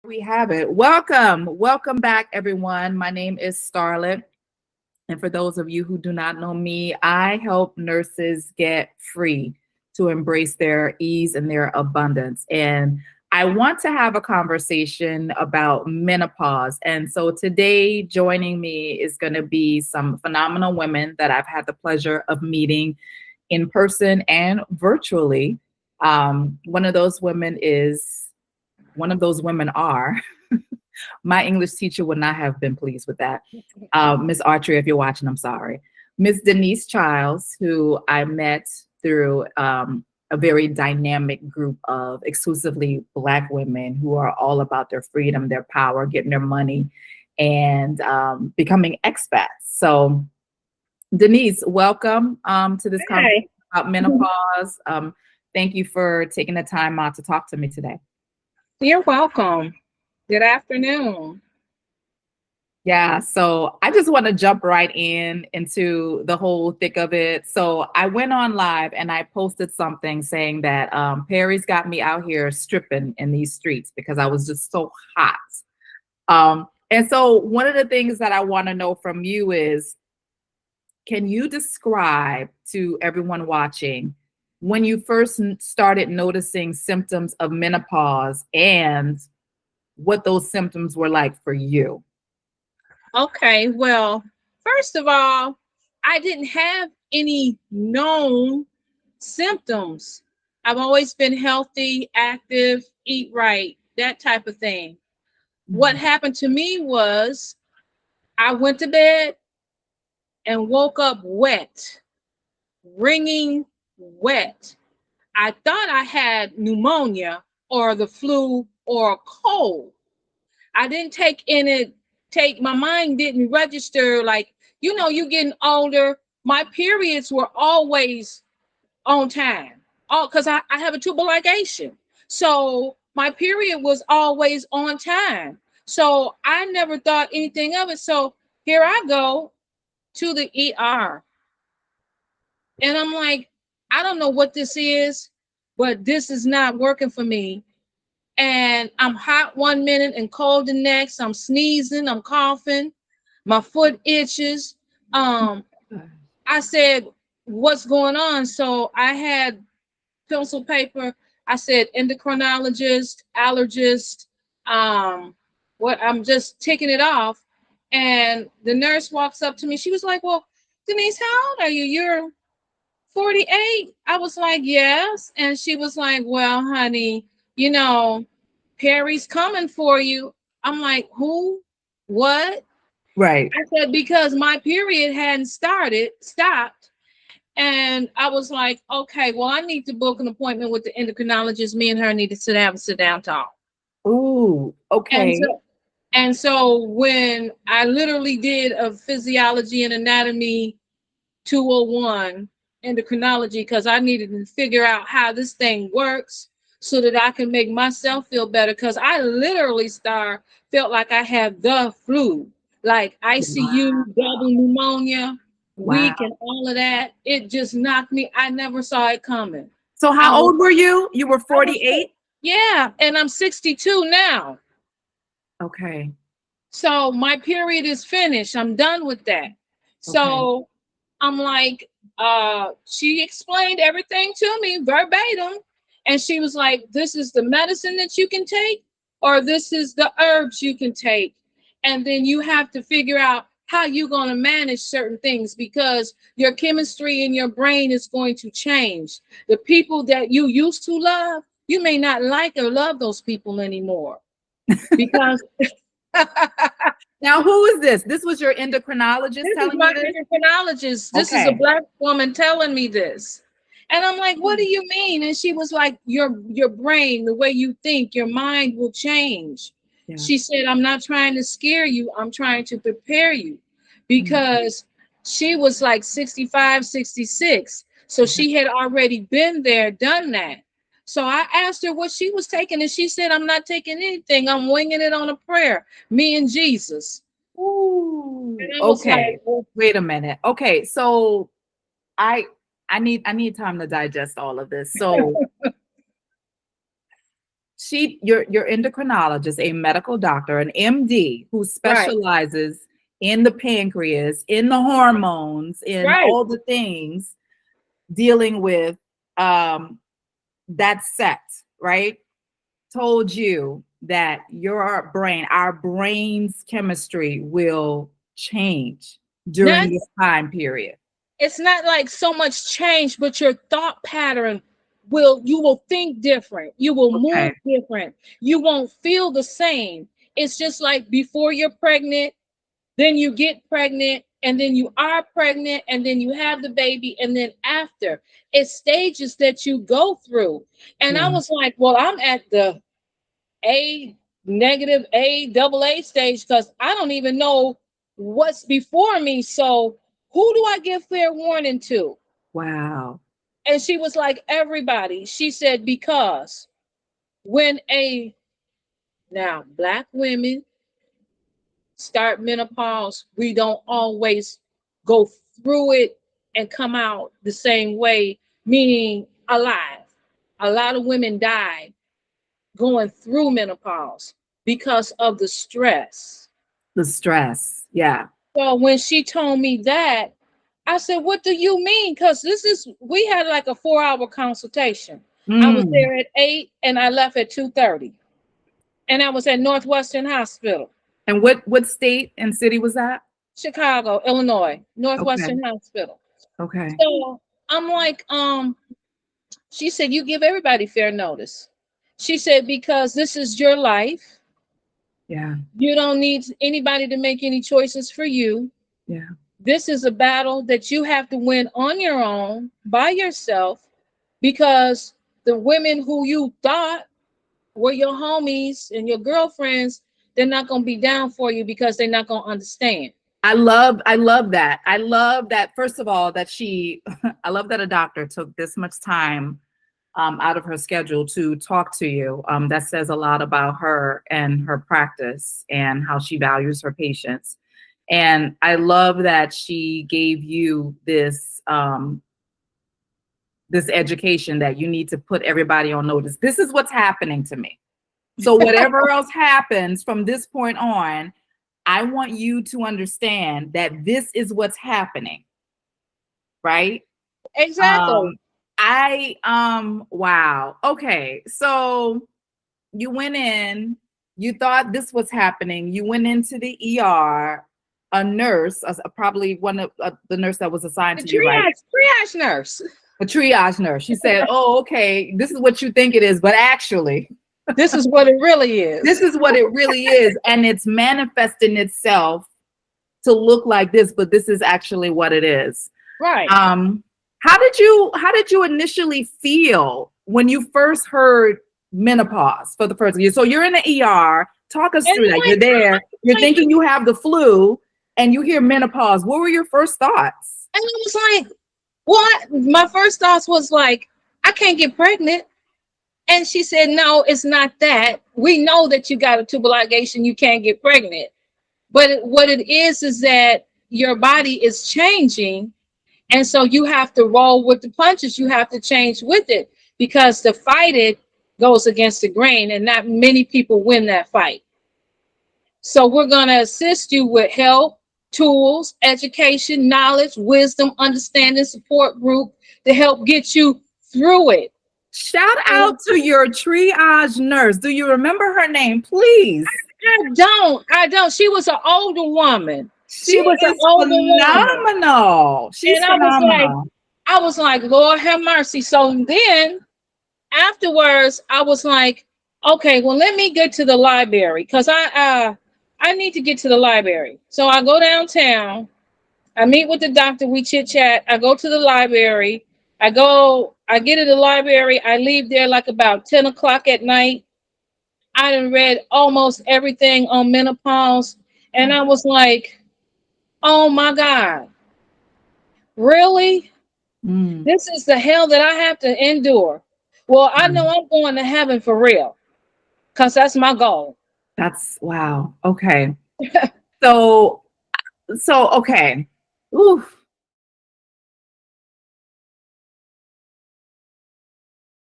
We have it. Welcome back, everyone. My name is Starlet. And for those of you who do not know me, I help nurses get free to embrace their ease and their abundance. And I want to have a conversation about menopause. And so today, joining me is going to be some phenomenal women that I've had the pleasure of meeting in person and virtually. One of those women is one of those women are my English teacher would not have been pleased with that. Miss Archery, if you're watching, I'm sorry. Miss Denise Childs, who I met through a very dynamic group of exclusively Black women who are all about their freedom, their power, getting their money, and becoming expats. So, Denise, welcome to this conversation about menopause. Thank you for taking the time out to talk to me today. You're welcome. Good afternoon. Yeah, so I just want to jump right into the whole thick of it. So I went on live and I posted something saying that Perry's got me out here stripping in these streets because I was just so hot. And so one of the things that I want to know from you is, can you describe to everyone watching when you first started noticing symptoms of menopause and what those symptoms were like for you? Okay, well, first of all, I didn't have any known symptoms. I've always been healthy, active, eat right, that type of thing. What happened to me was I went to bed and woke up wet, wringing wet. I thought I had pneumonia or the flu or a cold. I didn't take my mind didn't register like, you getting older. My periods were always on time. Oh, because I have a tubal ligation. So my period was always on time. So I never thought anything of it. So here I go to the ER. And I'm like, I don't know what this is, but this is not working for me. And I'm hot one minute and cold the next. I'm sneezing, I'm coughing, my foot itches. I said, what's going on? So I had pencil paper. I said endocrinologist, allergist, what I'm just ticking it off. And the nurse walks up to me. She was like, well, Denise, how old are you? You're 48. I was like, yes. And she was like, well, honey, you know, Perry's coming for you. I'm like, who? What? Right. I said, because my period hadn't stopped. And I was like, okay, well, I need to book an appointment with the endocrinologist. Me and her need to sit down talk. Ooh, And okay. so and so when I literally did a physiology and anatomy 201 endocrinology, because I needed to figure out how this thing works so that I can make myself feel better. Because I literally felt like I had the flu, like Wow. ICU, double pneumonia, Wow. weak, and all of that. It just knocked me. I never saw it coming. So I how was, old were you? You were I was, 48? yeah, and I'm 62 now. Okay. So my period is finished. I'm done with that. Okay. So I'm like, she explained everything to me verbatim. And she was like, this is the medicine that you can take, or this is the herbs you can take. And then you have to figure out how you're going to manage certain things because your chemistry in your brain is going to change. The people that you used to love, you may not like or love those people anymore because Now, who is this? This was your endocrinologist this is telling you my this? endocrinologist. This is a Okay. Black woman telling me this. And I'm like, what do you mean? And she was like, your brain, the way you think, your mind will change. Yeah. She said, I'm not trying to scare you. I'm trying to prepare you Mm. because she was like 65, 66. So Okay. she had already been there, done that. So I asked her what she was taking, and she said, I'm not taking anything. I'm winging it on a prayer, me and Jesus. And Ooh, I was like, okay. well, Wait a minute. Okay, so I I need time to digest all of this. So your endocrinologist, a medical doctor, an MD who Right. specializes in the pancreas, in the hormones, in Right. all the things dealing with that sex, right? Told you that your brain, our brain's chemistry will change during Not this time period. it's not like so much change, but your thought pattern you will think different. You will Okay. move different. You won't feel the same. It's just like before you're pregnant, then you get pregnant, and then you are pregnant, and then you have the baby, and then after. It's stages that you go through. And I Yeah. was like, well, I'm at the A negative, A double A stage because I don't even know what's before me. So who do I give fair warning to? Wow. And she was like, everybody. She said, because when now black women start menopause, we don't always go through it and come out the same way, meaning alive. A lot of women died going through menopause because of the stress. The stress. Yeah. So when she told me that, I said, what do you mean? Because we had like a 4-hour consultation. I was Mm. there at 8 and I left at 2:30. And I was at Northwestern Hospital, And what state and city was that? Chicago, Illinois, Okay. Northwestern Hospital. Okay. So I'm like, she said, you give everybody fair notice. She said, because this is your life. Yeah. You don't need anybody to make any choices for you. Yeah. This is a battle that you have to win on your own by yourself because the women who you thought were your homies and your girlfriends, they're not going to be down for you because they're not going to understand. I love that. I love that, first of all, that I love that a doctor took this much time out of her schedule to talk to you. That says a lot about her and her practice and how she values her patients. And I love that she gave you this education that you need to put everybody on notice. This is what's happening to me. So whatever else happens from this point on, I want you to understand that this is what's happening, right? Exactly. Wow. Okay. So you went in, you thought this was happening. You went into the ER, a nurse, probably one of the nurse that was assigned The to you, right? triage nurse. A triage nurse. She said, oh, okay, this is what you think it is, but actually, This is what it really is. this is what it really is. And it's manifesting itself to look like this, but this is actually what it is. Right. How did you initially feel when you first heard menopause for the first year? So you're in the ER. Talk us And through that. You're there. You're thinking you have the flu, and you hear menopause. What were your first thoughts? And I was like, what? My first thoughts was like, I can't get pregnant. And she said, no, it's not that. We know that you got a tubal ligation, you can't get pregnant. But what it is that your body is changing. And so you have to roll with the punches. You have to change with it because to fight it goes against the grain, and not many people win that fight. So we're going to assist you with help, tools, education, knowledge, wisdom, understanding, support group to help get you through it. Shout out to your triage nurse. Do you remember her name, please? I don't. She was an older woman. She Was an is older woman. phenomenal. She's And phenomenal. I was like, Lord have mercy. So then afterwards, I was like, okay, well, let me get to the library because I need to get to the library. So I go downtown. I meet with the doctor. We chit chat. I go to the library. I get to the library. I leave there like about 10 o'clock at night. I done read almost everything on menopause. And I was like, oh my God, really? Mm, This is the hell that I have to endure. Well, I know I'm going to heaven for real because that's my goal. that's wow. Okay. So okay. Oof.